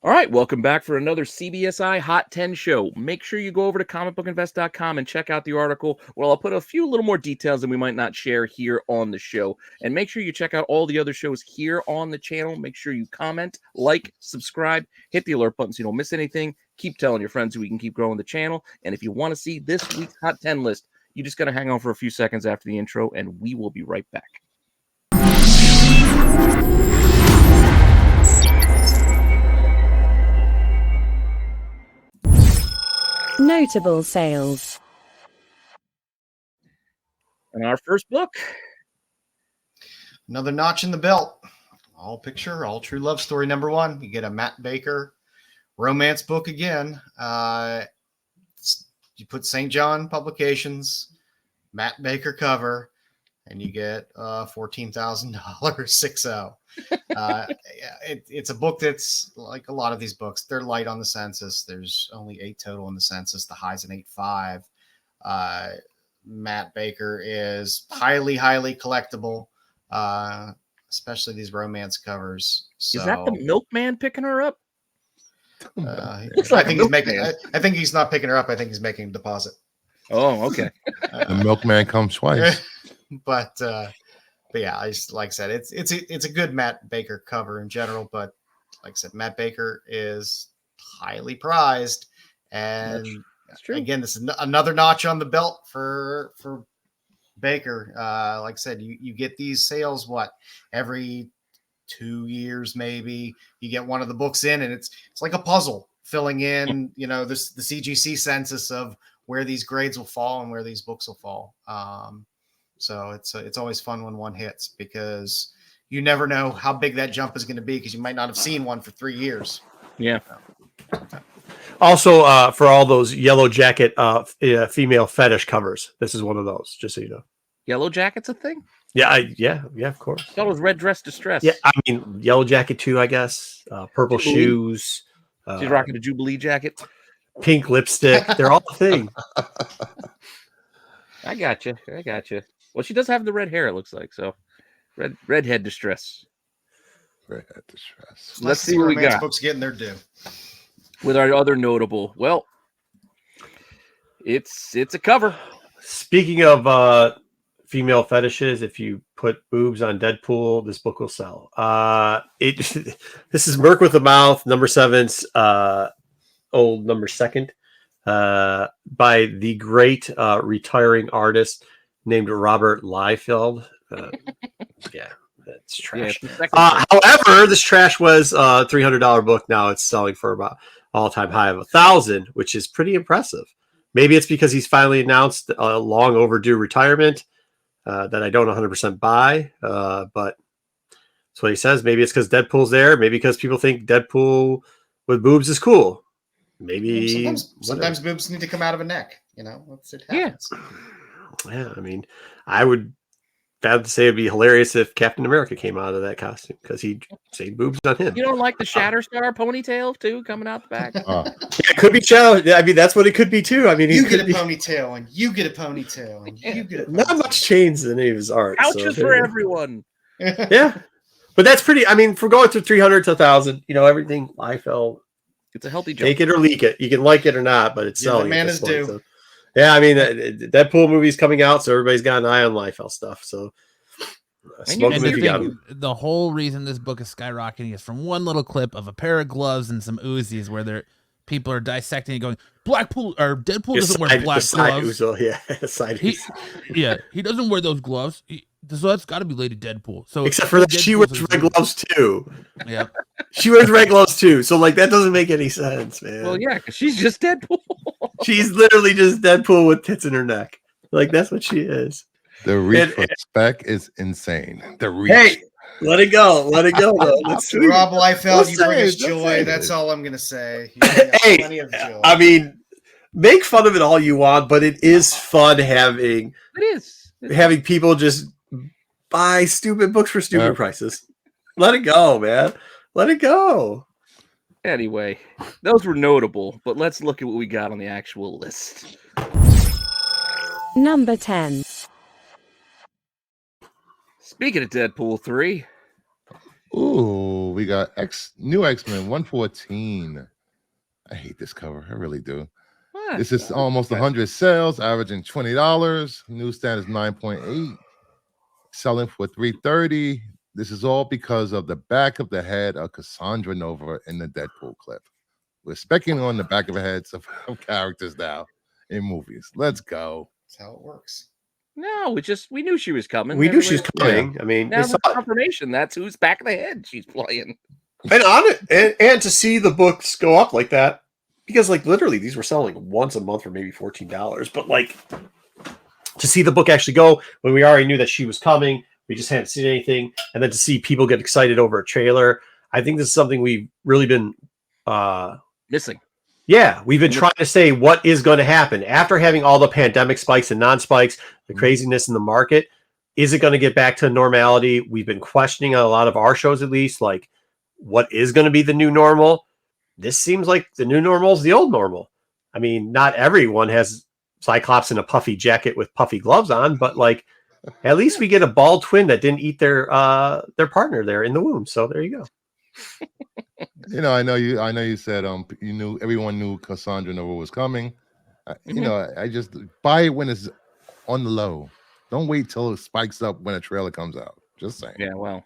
All right, welcome back for another CBSI Hot 10 show. Make sure you go over to comicbookinvest.com and check out the article. Well, I'll put a few little more details than we might not share here on the show. And make sure you check out all the other shows here on the channel. Make sure you comment, like, subscribe, hit the alert button so you don't miss anything. Keep telling your friends so we can keep growing the channel. And if you want to see this week's Hot 10 list, you just got to hang on for a few seconds after the intro, and we will be right back. Notable sales. And our first book. Another notch in the belt. All picture, all true love story #1. You get a Matt Baker romance book again. You put St. John Publications, Matt Baker cover, and you get $14,000 6.0. It's a book that's like a lot of these books. They're light on the census. There's only 8 total in the census. The high's an 8.5. Matt Baker is highly collectible, especially these romance covers. So, is that the milkman picking her up? I think he's not picking her up. I think he's making a deposit. Oh, okay. The milkman comes twice. But yeah, like I said, it's a good Matt Baker cover in general. But like I said, Matt Baker is highly prized, and that's true. Again, this is another notch on the belt for Baker. Like I said, you get these sales every 2 years maybe. You get one of the books in, and it's like a puzzle filling in. You know, the CGC census of where these grades will fall and where these books will fall. So it's always fun when one hits, because you never know how big that jump is going to be, because you might not have seen one for 3 years. Yeah. Also, for all those Yellow Jacket female fetish covers, this is one of those, just so you know. Yellow Jacket's a thing? Yeah, of course. That was Red Dress Distress. Yeah, I mean, Yellow Jacket too, I guess. Purple Jubilee. Shoes. She's rocking a Jubilee jacket. Pink lipstick. They're all a thing. I got you. Well, she does have the red hair, it looks like. So, redhead distress. Redhead distress. Let's see what we got. Books getting their due. With our other notable, well, it's a cover. Speaking of female fetishes, if you put boobs on Deadpool, this book will sell. This is Merc with a Mouth, #7's old #2, by the great retiring artist named Robert Liefeld. Yeah, that's trash. Yeah, however, this trash was a $300 book. Now it's selling for about all-time high of 1,000, which is pretty impressive. Maybe it's because he's finally announced a long overdue retirement that I don't 100% buy, but that's what he says. Maybe it's because Deadpool's there. Maybe because people think Deadpool with boobs is cool. Maybe sometimes boobs need to come out of a neck. You know, it happens. Yeah, I mean, I would have to say it'd be hilarious if Captain America came out of that costume, because he'd say boobs on him. You don't like the Shatterstar ponytail too coming out the back? Yeah, it could be challenged. I mean, that's what it could be too. I mean, you get a ponytail, and you get a ponytail, and you get a ponytail. Not much change in any of his art. Couches for everyone. Yeah, but that's pretty. I mean, for going through 300 to 1,000, everything I felt. It's a healthy jump. Take it or leak it. You can like it or not, but it's selling. The man is due. So. Yeah, I mean, Deadpool movie's coming out, so everybody's got an eye on Liefeld stuff. So, the whole reason this book is skyrocketing is from one little clip of a pair of gloves and some Uzis where people are dissecting and going, Deadpool doesn't wear black gloves. He doesn't wear those gloves. So that's got to be Lady Deadpool. So except for that, she wears red gloves too. Yeah, she wears red gloves too. So that doesn't make any sense, man. Well, yeah, because she's just Deadpool. She's literally just Deadpool with tits in her neck. That's what she is. The reach for spec is insane. The reach. Hey, let it go. Let it go. Rob Liefeld, you bring us joy. That's all I'm gonna say. Hey, plenty of joy. I mean, make fun of it all you want, but it is fun having people just buy stupid books for stupid prices. Let it go, man. Let it go. Anyway, those were notable, but let's look at what we got on the actual list. #10. Speaking of Deadpool 3, Ooh, we got new X-Men 114. I hate this cover. I really do. What? This is almost 100 sales, averaging $20. Newsstand is 9.8, selling for $3.30. This is all because of the back of the head of Cassandra Nova in the Deadpool clip. We're specking on the back of the heads of characters now in movies. Let's go. That's how it works. No, we knew she was coming. We knew she was Everybody- coming. I mean, Now it's with confirmation, that's who's back of the head she's playing. and on it, and to see the books go up like that, because like literally these were selling once a month for maybe $14, but like to see the book actually go when we already knew that she was coming, we just hadn't seen anything, and then to see people get excited over a trailer, I think this is something we've really been Missing. Yeah, we've been trying to say what is going to happen after having all the pandemic spikes and non-spikes, the craziness in the market. Is it going to get back to normality? We've been questioning on a lot of our shows, at least, like what is going to be the new normal. This seems like the new normal is the old normal. I mean, not everyone has Cyclops in a puffy jacket with puffy gloves on, but like at least we get a bald twin that didn't eat their partner there in the womb. So there you go. I know you said everyone knew Cassandra Nova was coming. I just buy it when it's on the low. Don't wait till it spikes up when a trailer comes out. Just saying. Yeah, well,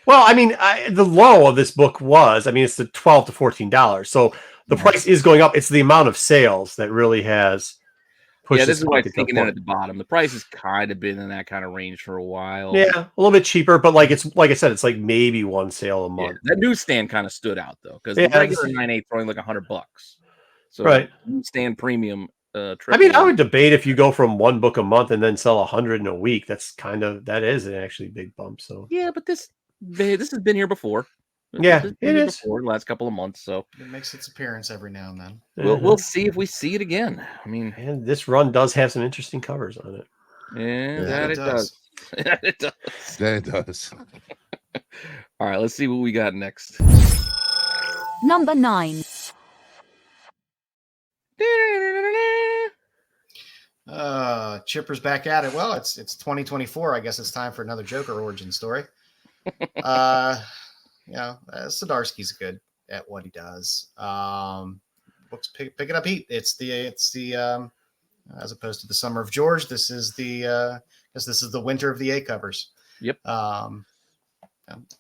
I mean, the low of this book was, it's the $12 to $14. So the price is going up. It's the amount of sales that really has pushed. This is why it's sneaking in at the bottom. The price has kind of been in that kind of range for a while. Yeah, a little bit cheaper, but like it's like I said, it's like maybe one sale a month. That newsstand kind of stood out though, because the regular 9.8 throwing like $100. So right, newsstand premium. I would debate if you go from one book a month and then sell 100 in a week. That is an actually big bump. So yeah, but this has been here before. Yeah, it is. Before the last couple of months, so it makes its appearance every now and then. We'll see if we see it again. I mean, and this run does have some interesting covers on it. Yeah, it does. It does. That it does. All right, let's see what we got next. Number 9. Chipper's back at it. Well, it's 2024. I guess it's time for another Joker origin story. Zdarsky's good at what he does. Books picking up heat. It's the as opposed to the Summer of George. This is the winter of the A covers. Yep.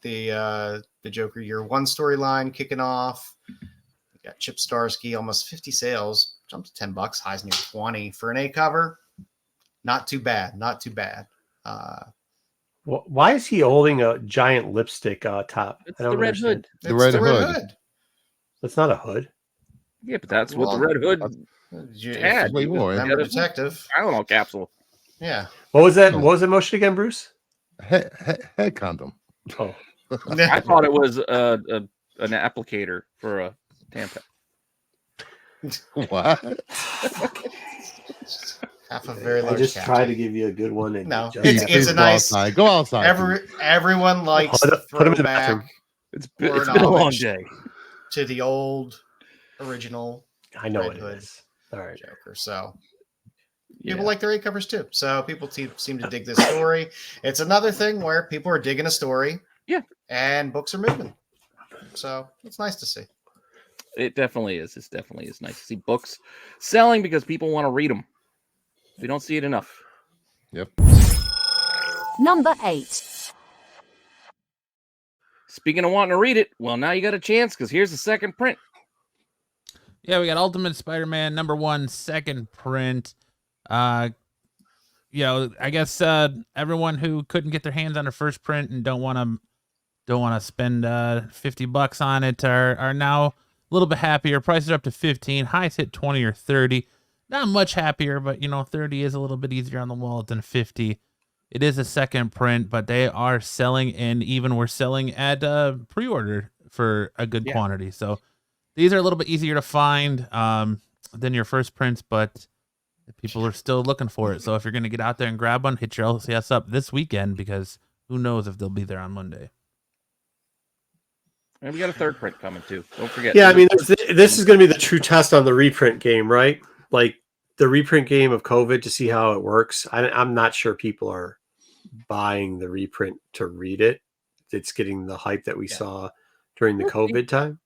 The Joker Year One storyline kicking off. We got Chip Zdarsky, almost 50 sales, jumped to $10, highs near 20 for an A cover. Not too bad. Why is he holding a giant lipstick top? It's the red hood. The red hood. That's not a hood. Yeah, but that's what the red hood had. Way more. Remember Detective. I don't know, capsule. Yeah. What was that? What was the motion again, Bruce? Head condom. Oh, I thought it was an applicator for a tampon. What? Half a very large. I just cat. try to give you a good one. And No, it's it's a nice. Go outside. Everyone likes put him in the bathroom. It's been a long day. To the old original. I know Red it Hood is. All right, Joker. So people like their A covers too. So people seem to dig this story. It's another thing where people are digging a story. Yeah, and books are moving. So it's nice to see. It definitely is. It definitely is nice to see books selling because people want to read them. We don't see it enough. Yep. Number 8. Speaking of wanting to read it, well, now you got a chance because here's the second print. Yeah, we got Ultimate Spider-Man #1 second print. I guess everyone who couldn't get their hands on the first print and don't want to spend $50 on it are now a little bit happier. Prices are up to 15. Highs hit 20 or 30. Not much happier, but 30 is a little bit easier on the wallet than 50. It is a second print, but they are selling, and even we're selling at pre-order for a good quantity. So these are a little bit easier to find than your first prints, but people are still looking for it. So if you're going to get out there and grab one, hit your LCS up this weekend, because who knows if they'll be there on Monday. And we got a third print coming too. Don't forget. Yeah, I mean, this is going to be the true test on the reprint game, right? Like the reprint game of COVID to see how it works. I'm not sure people are buying the reprint to read it. it's getting the hype that we saw during the COVID time.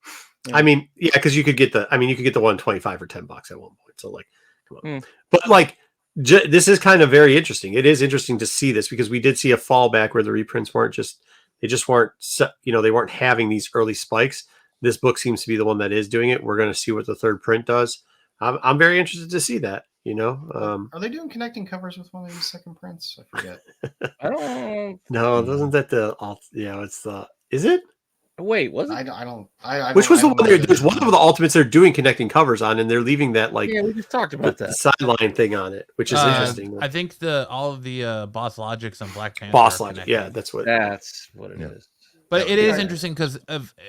Yeah. I mean, yeah, because you could get the 125 for $10 at one point. So like, come on. Mm. But like, this is kind of very interesting. It is interesting to see this because we did see a fallback where the reprints weren't they weren't having these early spikes. This book seems to be the one that is doing it. We're going to see what the third print does. I'm very interested to see that. Are they doing connecting covers with one of these second prints? I forget. I don't. No, isn't that the alt? Yeah, it's the. Is it? Wait, was it? I don't. Which was the one? There's one of the ultimates they're doing connecting covers on, and they're leaving that like Yeah, we just talked about the that. sideline thing on it, which is interesting. I think all of the Boss Logics on Black Panther. Boss are Logic, connected. yeah, that's what. That's what it is. But it is interesting because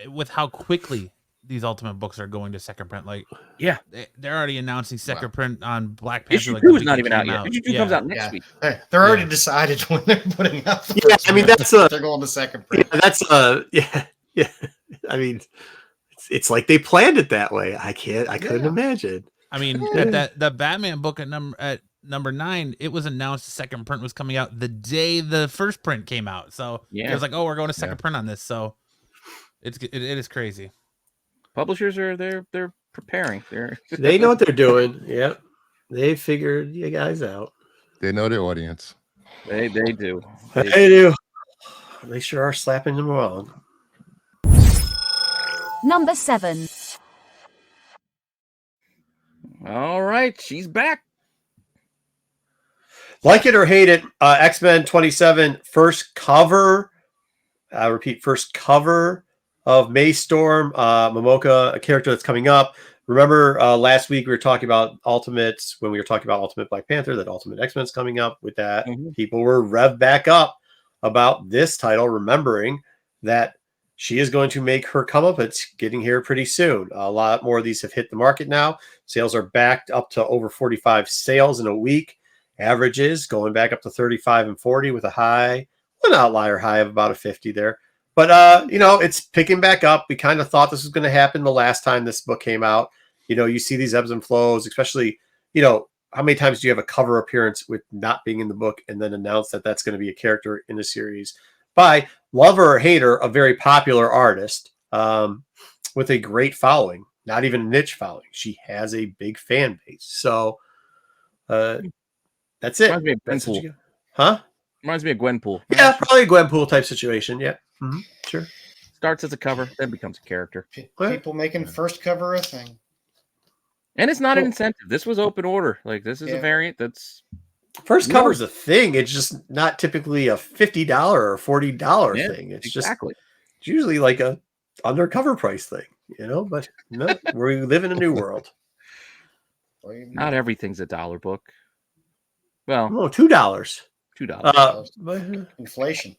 with how quickly these Ultimate books are going to second print. Like, Yeah. they're already announcing second print on Black Panther. Issue like 2 the is not week it even out came yet. Issue 2 comes out next week. They're already decided when they're putting out. The Yeah, first I mean one. that's they're going to second print. Yeah, that's yeah. I mean, it's like they planned it that way. I couldn't imagine. I mean, the Batman book at number 9, it was announced the second print was coming out the day the first print came out. So it was like, oh, we're going to second print on this. So it is crazy. Publishers they're preparing. They know what they're doing. Yep, they figured you guys out. They know their audience. They do. They do. They sure are slapping them wrong. Number 7. All right, she's back. Like it or hate it, X-Men 27 first cover. I repeat, first cover of May Storm, Momoka, a character that's coming up. Remember last week we were talking about Ultimates when we were talking about Ultimate Black Panther, that Ultimate X-Men's coming up with that. Mhm. People were revved back up about this title, remembering that she is going to make her come up. It's getting here pretty soon. A lot more of these have hit the market now. Sales are backed up to over 45 sales in a week. Averages going back up to 35 and 40 with an outlier high of about a 50 there. But, it's picking back up. We kind of thought this was going to happen the last time this book came out. You see these ebbs and flows, especially, how many times do you have a cover appearance with not being in the book and then announce that that's going to be a character in the series by, lover or hater, a very popular artist with a great following, not even a niche following. She has a big fan base. So that's it. Reminds me of Gwenpool. Huh? Reminds me of Gwenpool. Yeah, probably a Gwenpool type situation. Yeah. Mm-hmm. Sure. Starts as a cover, then becomes a character. People making first cover a thing. And it's not an incentive. This was open order. Like, this is a variant that's... First cover's a thing. It's just not typically a $50 or $40 thing. It's exactly. It's usually like a undercover price thing, but no, we live in a new world. Not everything's a dollar book. Well, no, $2. $2. Inflation.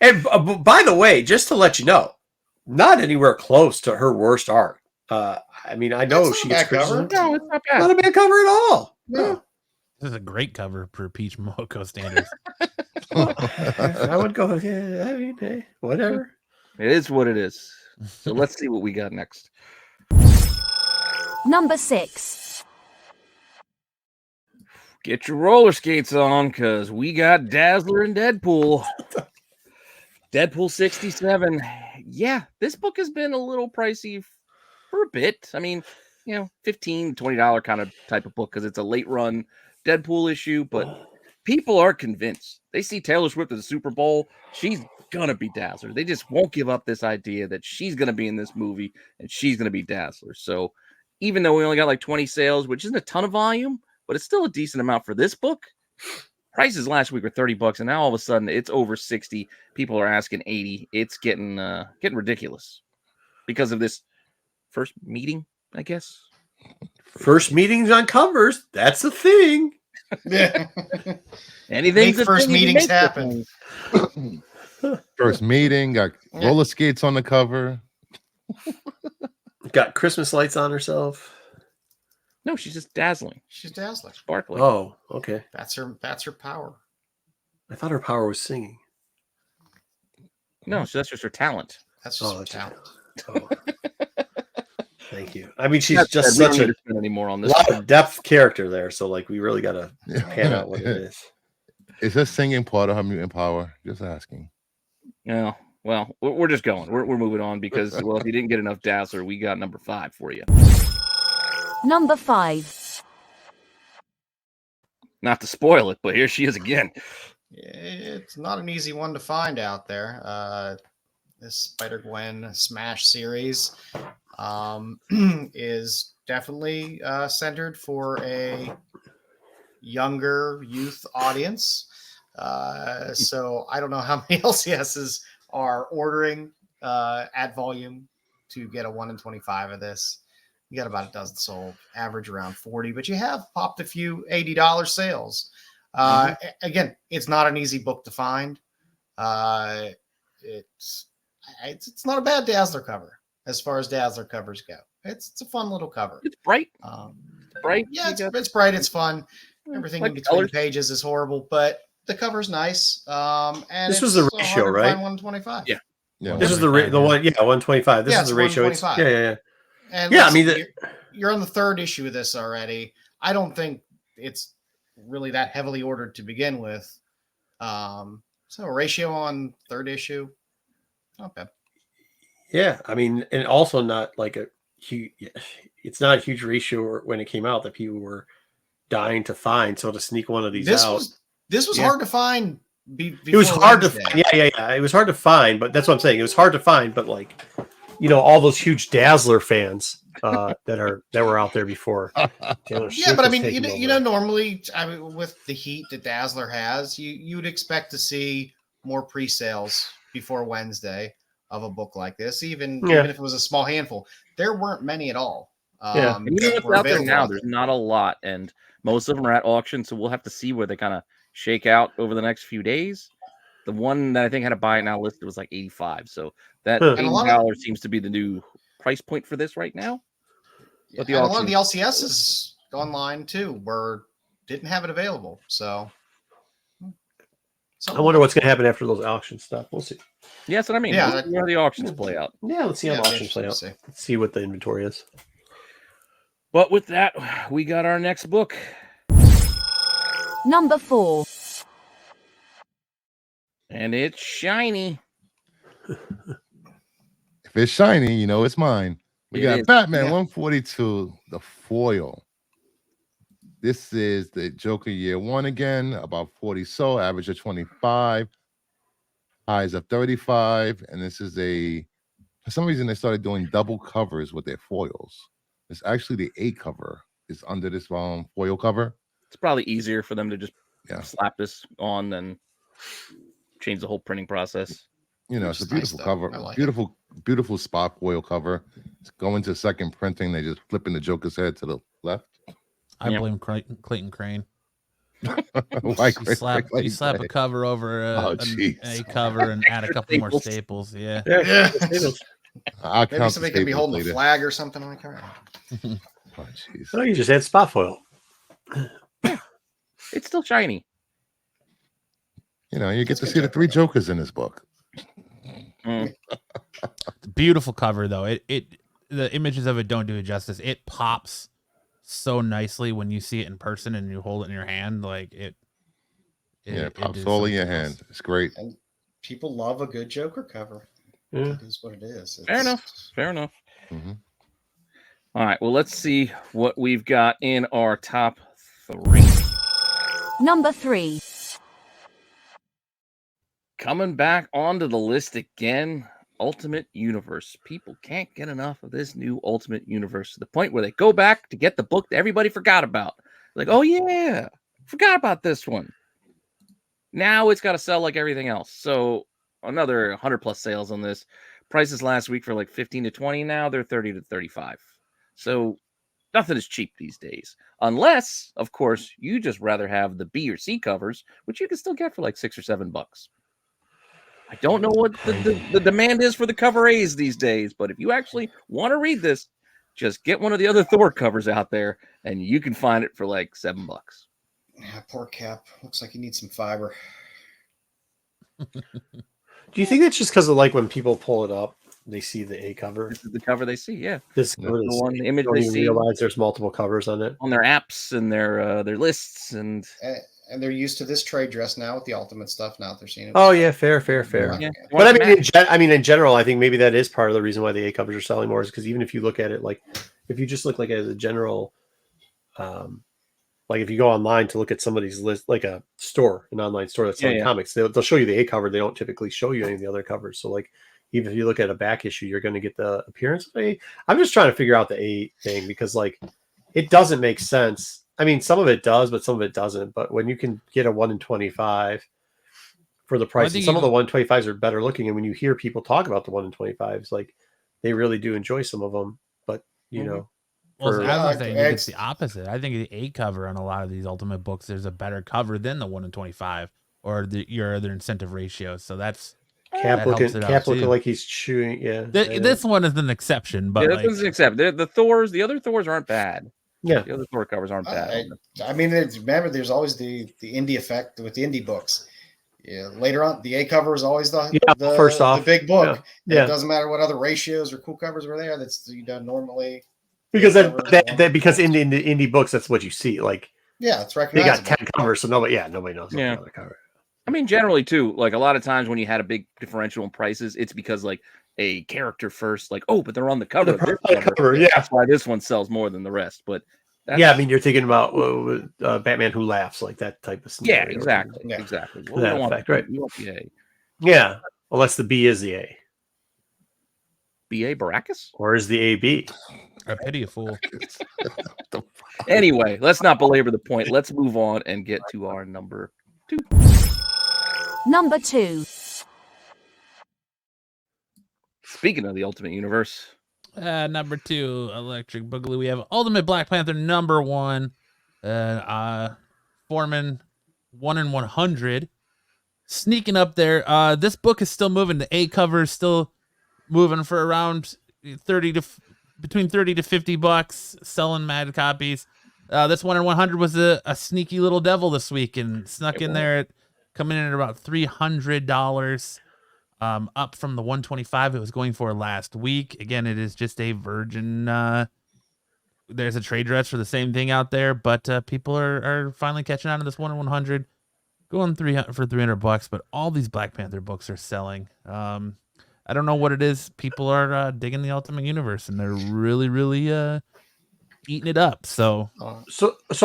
And by the way, just to let you know, not anywhere close to her worst art. I mean, I know she gets criticism. No, it's not bad. Not a bad cover at all. No. This is a great cover for Peach Momoko standards. I would go, I mean, hey, whatever. It is what it is. So let's see what we got next. Number 6. Get your roller skates on, because we got Dazzler and Deadpool. Deadpool 67. Yeah, this book has been a little pricey for a bit. I mean, $15, $20 kind of type of book because it's a late run Deadpool issue, but people are convinced. They see Taylor Swift at the Super Bowl. She's going to be Dazzler. They just won't give up this idea that she's going to be in this movie and she's going to be Dazzler. So even though we only got like 20 sales, which isn't a ton of volume, but it's still a decent amount for this book. Prices last week were $30, and now all of a sudden it's over 60. People are asking 80. It's getting ridiculous because of this first meeting, I guess. First meetings on covers. That's a thing. Yeah. Anything. First meetings happen. First meeting, got roller skates on the cover. Got Christmas lights on herself. No, she's just dazzling. She's dazzling. Sparkling. Oh, okay. That's her power. I thought her power was singing. No, that's just her talent. That's just her talent. Oh. Thank you. I mean, she's just such a anymore on this lot of depth character there. So, like, we really got to pan out what it is. Is her singing part of her mutant power? Just asking. No, Well, we're just going. We're moving on because, well, if you didn't get enough Dazzler, we got number 5 for you. Number 5. Not to spoil it, but here she is again. It's not an easy one to find out there. This Spider-Gwen Smash series is definitely centered for a younger youth audience. So I don't know how many LCSs are ordering at volume to get a 1 in 25 of this. You got about a dozen sold, average around 40, but you have popped a few $80 sales. Again, it's not an easy book to find. It's not a bad Dazzler cover as far as Dazzler covers go. It's a fun little cover. It's bright. Bright. Yeah, it's bright. It's fun. Everything like in between colors. the pages is horrible, but the cover's nice. And This was the it's ratio, hard to right? find 125. Yeah. Yeah. This is the one, 125. This Yeah, is the it's ratio. It's, 125. yeah. And Yeah, I listen, mean, you're on the 3rd issue of this already. I don't think it's really that heavily ordered to begin with. So a ratio on 3rd issue, not bad. Yeah, I mean, and also not like a huge. It's not a huge ratio when it came out that people were dying to find. So to sneak one of these out, this was Yeah. hard to find. it was hard to. Wednesday. Yeah. It was hard to find, but that's what I'm saying. It was hard to find, but like, all those huge Dazzler fans that were out there before. Taylor Yeah, Swift but I was mean, taking you over. know, normally, I mean, with the heat that Dazzler has, you'd expect to see more pre-sales before Wednesday of a book like this, even if it was a small handful. There weren't many at all. Yeah. And even that what's were out there available now, out there's there. not a lot, and most of them are at auction, so we'll have to see where they kind of shake out over the next few days. The one that I think had a buy it now listed was like 85, so that Huh. And a lot $80 seems to be the new price point for this right now. But the And a lot of auction- the LCSs online too didn't have it available. So I wonder what's going to happen after those auction stuff. We'll see. Yeah, that's what I mean. Yeah, We'll see where the auctions play out. Yeah, let's see how the auctions play out. See. Let's see what the inventory is. But with that, we got our next book. Number 4. And it's shiny. If it's shiny, you know it's mine. We It got is. Batman Yeah. 142, the foil. This is the Joker year 1 again, about 40 sold, average of 25, highs of 35. And this is for some reason, they started doing double covers with their foils. It's actually the A cover is under this foil cover. It's probably easier for them to just Yeah. slap this on than change the whole printing process. You know, it's a It's nice, beautiful though. cover. I like it. Beautiful spot foil cover. It's going to second printing. They just flipping the Joker's head to the left. I Yeah. blame Clayton Crane. Why You slap a cover over Oh, a jeez. cover and add a couple more Staples. staples. Yeah. Yeah. I'll Maybe count somebody the can be staples holding later. a flag or something like that. Oh, jeez. Oh, you just had spot foil. It's still shiny. You know, you get to see the 3 Jokers in this book. Mm. Beautiful cover though. The images of it don't do it justice. It pops so nicely when you see it in person and you hold it in your hand. Like it Pops is all in your something else. hand. It's great. And people love a good Joker cover. Yeah. It is what it is. Fair enough. Fair enough. Mhm. All right. Well, let's see what we've got in our top 3. Number 3. Coming back onto the list again, Ultimate Universe. People can't get enough of this new Ultimate Universe to the point where they go back to get the book that everybody forgot about. Like, oh yeah, forgot about this one. Now it's got to sell like everything else. So another 100 plus sales on this. Prices last week for like 15 to 20. Now they're 30 to 35. So nothing is cheap these days. Unless, of course, you just rather have the B or C covers, which you can still get for like $6 or $7. I don't know what the demand is for the cover A's these days, but if you actually want to read this, just get one of the other Thor covers out there, and you can find it for like $7. Yeah, poor Cap. Looks like he needs some fiber. Do you think that's just because of like when people pull it up, they see the A cover? This is the cover they see, yeah. This Yeah. cover they The see, one image don't they even see realize there's multiple covers on it. on their apps and their lists, and And and they're used to this trade dress now with the Ultimate stuff. Now they're seeing it. Oh yeah, fair. Yeah. But I mean, in general, I think maybe that is part of the reason why the A covers are selling more, is because even if you look at it like, if you just look like as a general, like if you go online to look at somebody's list, like an online store that's selling comics, they'll show you the A cover. They don't typically show you any of the other covers. So like, even if you look at a back issue, you're going to get the appearance of A. I'm just trying to figure out the A thing, because like, it doesn't make sense. I mean, some of it does, but some of it doesn't. But when you can get a 1 in 25 for the price, and some of the 125s are better looking. And when you hear people talk about the 1 in 25s, like, they really do enjoy some of them. But you know, well, I was saying it's the opposite. I think the A cover on a lot of these Ultimate books, there's a better cover than the 1 in 25 or your other incentive ratios. So that's Cap looking like he's chewing. Yeah, this one is an exception, but this is an exception. The other Thors aren't bad. Yeah, the other Thor covers aren't bad. I mean, remember, there's always the indie effect with the indie books. Yeah, later on, the A cover is always the first off, the big book. Yeah. It doesn't matter what other ratios or cool covers were there. That's you done normally. Because because in the indie books, that's what you see. Like, yeah, it's recognizable. They got 10 covers, so nobody knows the other cover. I mean, generally too, like a lot of times when you had a big differential in prices, it's because like a character first, like, oh, but they're on the cover. Yeah, that's why this one sells more than the rest. But I mean, you're thinking about Batman Who Laughs, like that type of scenario. Yeah, exactly. Well, that effect, right? We want the A. Yeah, unless the B is the A. B.A. Baracus? Or is the A B? I pity a fool. Anyway, let's not belabor the point. Let's move on and get to our number 2. Number 2. Speaking of the Ultimate Universe. Number 2, Electric Boogaloo. We have Ultimate Black Panther number 1. Foreman 1 in 100. Sneaking up there. This book is still moving. The A cover is still moving for around between 30 to 50 bucks, selling mad copies. This 1 in 100 was a sneaky little devil this week and snuck in there, coming in at about $300, up from the 125 it was going for last week. Again, it is just a virgin. There's a trade dress for the same thing out there, but people are finally catching on to this 1 in 100, going for $300. But all these Black Panther books are selling. I don't know what it is. People are digging the Ultimate Universe, and they're really, really eating it up. So I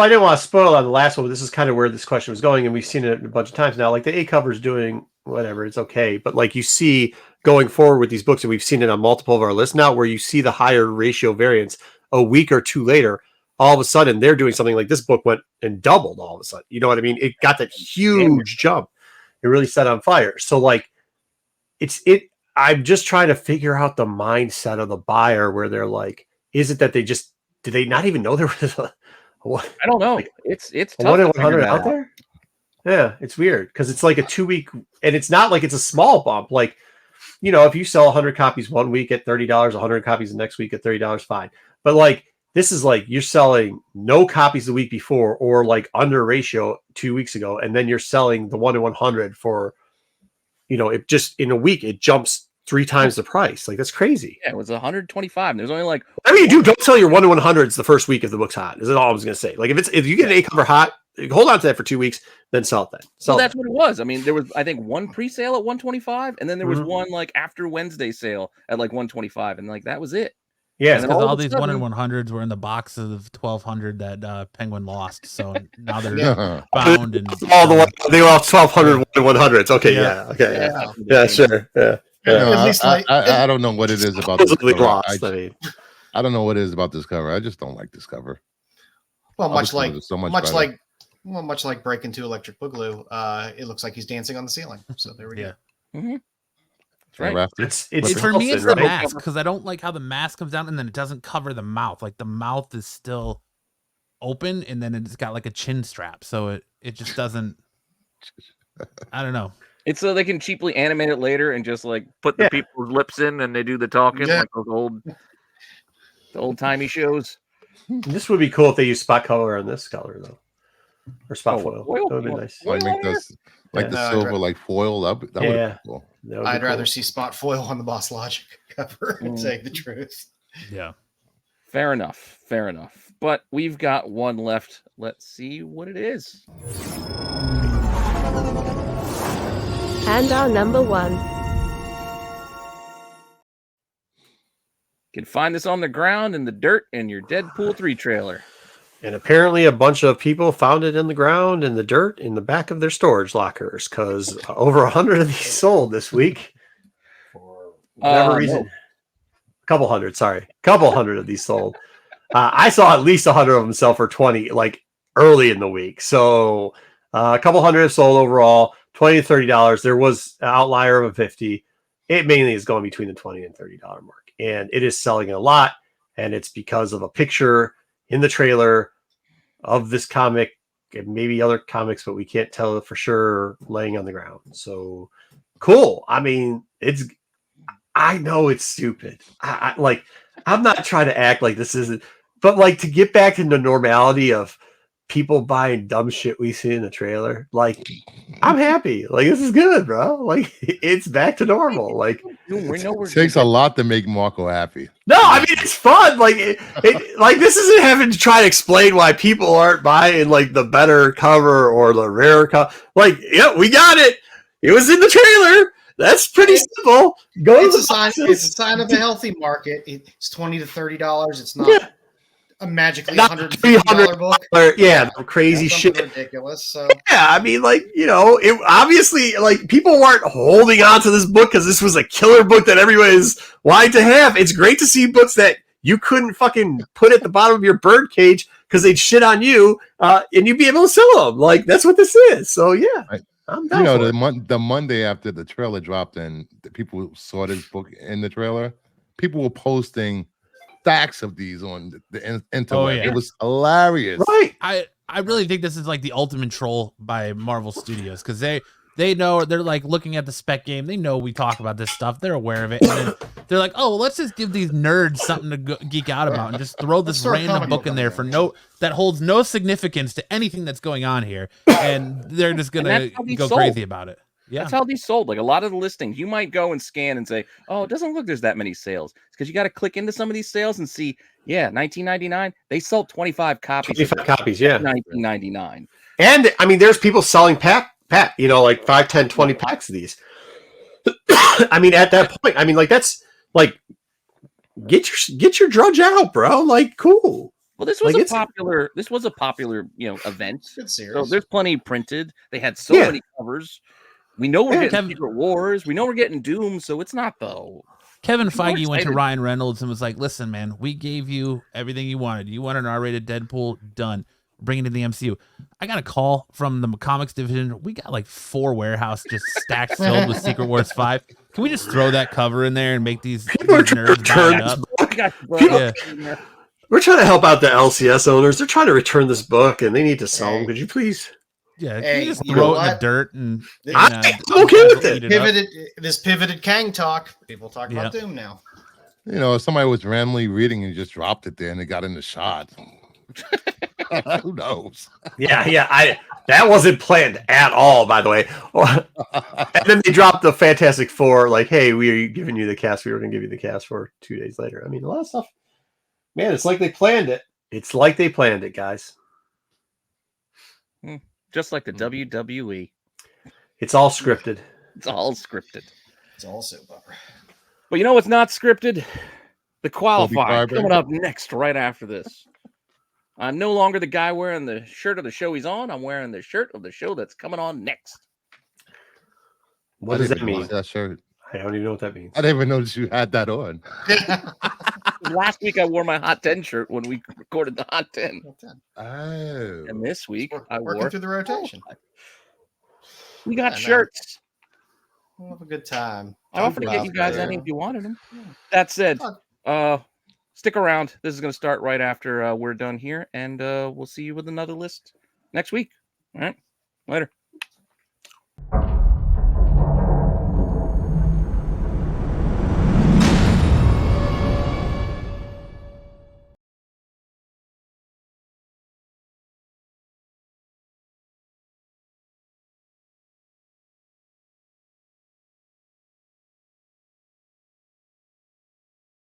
didn't want to spoil on the last one, but this is kind of where this question was going, and we've seen it a bunch of times now. Like the A cover is doing whatever, it's okay, but like you see going forward with these books, and we've seen it on multiple of our lists now, where you see the higher ratio variance a week or two later. All of a sudden, they're doing something like this book went and doubled. All of a sudden, you know what I mean? It got that huge jump. It really set on fire. So like, I'm just trying to figure out the mindset of the buyer, where they're like, is it that did they not even know there was a I don't know. It's tough 1 in 100 out there. Yeah, it's weird because it's like a 2 week, and it's not like it's a small bump. Like, you know, if you sell 100 copies 1 week at $30, 100 copies the next week at $30, fine. But like, this is like you're selling no copies the week before, or like under ratio 2 weeks ago, and then you're selling the 1 in 100 for, you know, it just in a week it jumps 3 times the price. Like, that's crazy. Yeah, it was 125. And there's only like, I mean, don't sell your 1 in 100s the first week if the book's hot. Is all I was gonna say. Like, if you get an A cover hot, hold on to that for 2 weeks, then sell it then. So that's what it was. I mean, there was, I think, one pre-sale at 125, and then there was one like after Wednesday sale at like 125, and like that was it. Yeah, because all these 1 in 100s were in the box of 1200 that Penguin lost. So now they're bound and all the they were all 1200 100s. Okay, yeah, okay, yeah, sure, yeah. I don't know what it is about this cover. Lost, I don't know what it is about this cover. I just don't like this cover. Well, much like Breaking 2 Electric Boogaloo, it looks like he's dancing on the ceiling. So there we go. Mm-hmm. That's right. It's for me, it's the mask, because I don't like how the mask comes down and then it doesn't cover the mouth. Like the mouth is still open, and then it's got like a chin strap, so it just doesn't. I don't know. It's so they can cheaply animate it later and just like put the people's lips in and they do the talking like those old timey shows. This would be cool if they use spot color on this color though, or spot foil. Foil? That would be nice. Like make this the silver like foil. That would be cool. I'd rather see spot foil on the Boss Logic cover, to say the truth. Yeah. Fair enough. But we've got one left. Let's see what it is. And our number 1. You can find this on the ground in the dirt in your Deadpool 3 trailer. And apparently a bunch of people found it in the ground, in the dirt, in the back of their storage lockers, because over 100 of these sold this week. For whatever reason. No. Couple hundred of these sold. I saw at least 100 of them sell for 20, like early in the week. So a couple hundred have sold overall, $20 to $30. There was an outlier of a 50. It mainly is going between the $20 and $30 mark. And it is selling a lot. And it's because of a picture in the trailer of this comic and maybe other comics, but we can't tell for sure, laying on the ground. So cool. I mean, I know it's stupid. I'm not trying to act like this isn't, but like to get back into normality of people buying dumb shit we see in the trailer, like I'm happy. Like this is good, bro. Like it's back to normal. Like it takes a lot to make Marco happy. No, I mean it's fun. Like like this isn't having to try to explain why people aren't buying like the better cover or the rare cover. Like, yeah, we got it. It was in the trailer. That's pretty simple. It's a sign of a healthy market. It's $20 to $30. It's not a magically $150 book. Yeah, crazy shit. Ridiculous. So yeah, I mean, like, you know, it obviously like people weren't holding on to this book because this was a killer book that everybody's wanting to have. It's great to see books that you couldn't fucking put at the bottom of your bird cage because they'd shit on you, and you'd be able to sell them. Like that's what this is. So yeah. I'm down the Monday after the trailer dropped and the people saw this book in the trailer, people were posting stacks of these on the interweb. Oh, yeah. It was hilarious. Right. I really think this is like the ultimate troll by Marvel Studios because they know, they're like looking at the spec game. They know we talk about this stuff. They're aware of it. And then they're like, oh, well, let's just give these nerds something to geek out about and just throw this random book in there for that holds no significance to anything that's going on here. And they're just going to go crazy about it. Yeah. That's how these sold. Like a lot of the listings, you might go and scan and say, oh, it doesn't look there's that many sales. It's because you got to click into some of these sales and see, yeah, $19.99. They sold 25 copies. 25 copies, yeah. $19.99. And I mean, there's people selling you know, like 5, 10, 20 packs of these. I mean, at that point, I mean, like that's like get your drudge out, bro. Like, cool. Well, this was a popular, you know, event. So there's plenty printed. They had so many covers. We know we're getting Secret Wars. We know we're getting Doom. So it's not though. Kevin Feige went to Ryan Reynolds and was like, "Listen, man, we gave you everything you wanted. You wanted an R-rated Deadpool, done. Bring it to the MCU." I got a call from the comics division. We got like 4 warehouse just stacked filled with Secret Wars 5. Can we just throw that cover in there and make these nerds buy it up? We're trying to help out the LCS owners. They're trying to return this book and they need to sell them. Could you please? Yeah, can you just throw it in the dirt and I'm okay with it. This pivoted Kang talk. People talk about Doom now. You know, somebody was randomly reading and just dropped it there and it got in the shot. Who knows? Yeah. That wasn't planned at all, by the way. And then they dropped the Fantastic Four, like, hey, we are giving you the cast. We were going to give you the cast for 2 days later. I mean, a lot of stuff. Man, it's like they planned it. It's like they planned it, guys. Just like the WWE. It's all scripted. It's all scripted. It's all soap opera. But you know what's not scripted? The qualifier coming up next, right after this. I'm no longer the guy wearing the shirt of the show he's on. I'm wearing the shirt of the show that's coming on next. What does that mean? That shirt. I don't even know what that means. I didn't even notice you had that on. Last week I wore my Hot 10 shirt when we recorded the Hot 10. Oh. And this week I working wore through the rotation. We got shirts. We'll have a good time. I'll offer to get you guys any if you wanted them. That said, stick around. This is going to start right after we're done here, and we'll see you with another list next week. All right, later.